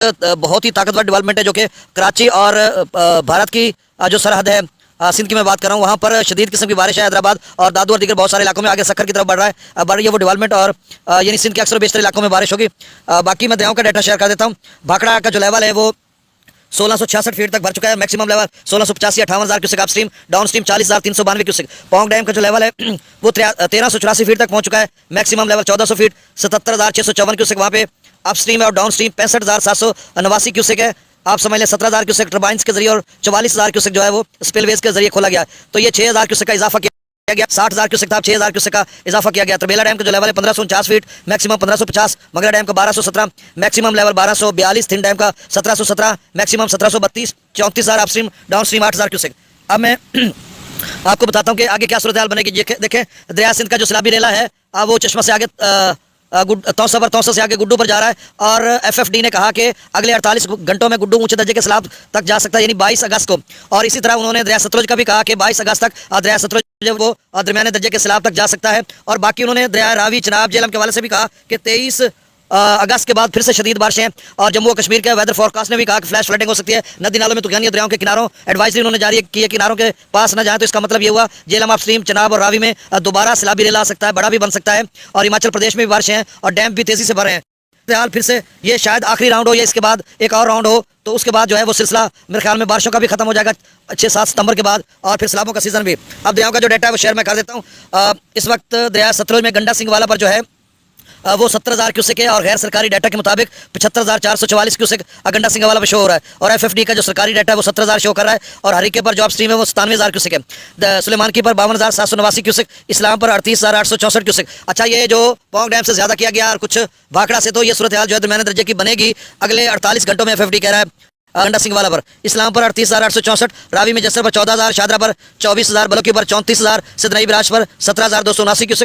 बहुत ही ताकतवर डेवलपमेंट है जो कि कराची और भारत की जो सरहद है सिंध की मैं बात कर रहा हूँ, वहाँ पर शदीद किस्म की बारिश है। हैदराबाद और दादू और दीगर बहुत सारे इलाकों में आगे सक्कर की तरफ बढ़ रहा है, बढ़ रही है वो डेवलपमेंट, और यानी सिंध के अक्सर बेशतर इलाकों में बारिश होगी। बाकी मैं दरियाओं का डाटा शेयर कर देता हूँ। भाखड़ा का जो लेवल है वो 1666 फीट तक भर चुका है। Maximum level 1685 58,000 cusec upstream, down stream 40,392 cusec. Pong dam का जो लेवल है वो 1384 फीट तक पहुंच चुका है। मैक्सिमम लेवल 1400 फीट 77,654 क्यूसेक वहाँ पे अपस्ट्रीम है, और डाउन स्ट्रीम 65,789 क्यूसेक है। आप समझ लें 17,000 क्यूसेक टर्बाइंस के जरिए और 44,000 क्यूसेक जो है वो स्पिलवेज के जरिए खोला गया। तो ये 6,000 क्यूसेक का इजाफा किया गया। 60,000 क्यूसेक था, 6,000 क्यूसेक का इजाफा किया गया। तरबेला डैम का जो लेवल है 1549 फीट, मैक्सिमम 1550। मगरा डैम का 1217, मैक्सिमम लेवल 1242। थिन डैम का 1717, maximum 1732। 34,000 upstream, down stream 8,000 cusec. अब मैं आपको बताता हूँ कि आगे क्या सूरत हाल बनेगी। देखें दरिया सिंध का जो सैलाबी रेला है वो चश्मा से आगे तौसा से आगे गुड्डू पर जा रहा है, और एफएफडी ने कहा कि अगले 48 घंटों में गुड्डू ऊंचे दर्जे के सैलाब तक जा सकता है, यानी 22 अगस्त को। और इसी तरह उन्होंने दरिया सतलुज का भी कहा कि 22 अगस्त तक दरिया सतलुज जब वो दरमियाने दर्जे के सैलाब तक जा सकता है। और बाकी उन्होंने दरिया रावी, चिनाब, जेहलम के हवाले से भी कहा कि 23 अगस्त के बाद फिर से शदीद बारिशें। और जम्मू और कश्मीर के वेदर फोरकास्ट ने भी कहा कि फ्लैश फ्लडिंग हो सकती है। नदी नालों में, तूफानी दरियाओं के किनारों एडवाइजरी उन्होंने जारी की है, किनारों के पास न जाए। तो इसका मतलब ये हुआ जेहलम अपस्ट्रीम, चिनाब और रावी में दोबारा सैलाबी रेला आ सकता है, बड़ा भी बन सकता है। और हिमाचल प्रदेश में भी बारिशें हैं और डैम भी तेजी से भर रहे हैं। फिलहाल फिर से ये शायद आखिरी राउंड हो या इसके बाद एक और राउंड हो, तो उसके बाद जो है वो सिलसिला मेरे ख्याल में बारिशों का भी खत्म हो जाएगा 6-7 सितंबर के बाद, और फिर सैलाबों का सीजन भी। अब दरियाओं का जो डाटा है वो शेयर में कर देता हूँ। इस वक्त दरिया सतलुज में गंडा सिंह वाला पर जो है वो 70,000 क्यूसेक है, और गैर सरकारी डाटा के मुताबिक 75,444 क्यूसेक गंडा सिंह वाला पर शो हो रहा है। और एफएफडी का जो सरकारी डाटा है वो 70,000 शो कर रहा है, और हरीके पर जो अपस्ट्रीम है वो 97,000 क्यूसेक है। सुलेमान की पर 52,789 क्यूसेक, इस्लाम पर 38,864 क्यूसेक। अच्छा, ये जो पोंग डैम से ज्यादा किया गया और कुछ भाखड़ा से, तो ये सूरत हाल जो है दरमियाने दर्जे की बनेगी अगले 48 घंटों में। एफएफडी कह रहा है गंडा सिंह वाला पर, इस्लाम पर 38,864, रावी में जसर पर 14,000, शादरा पर 24,000, बलोकी पर 34,000, सिदनई बिराज पर 17,279 क्यूसेक,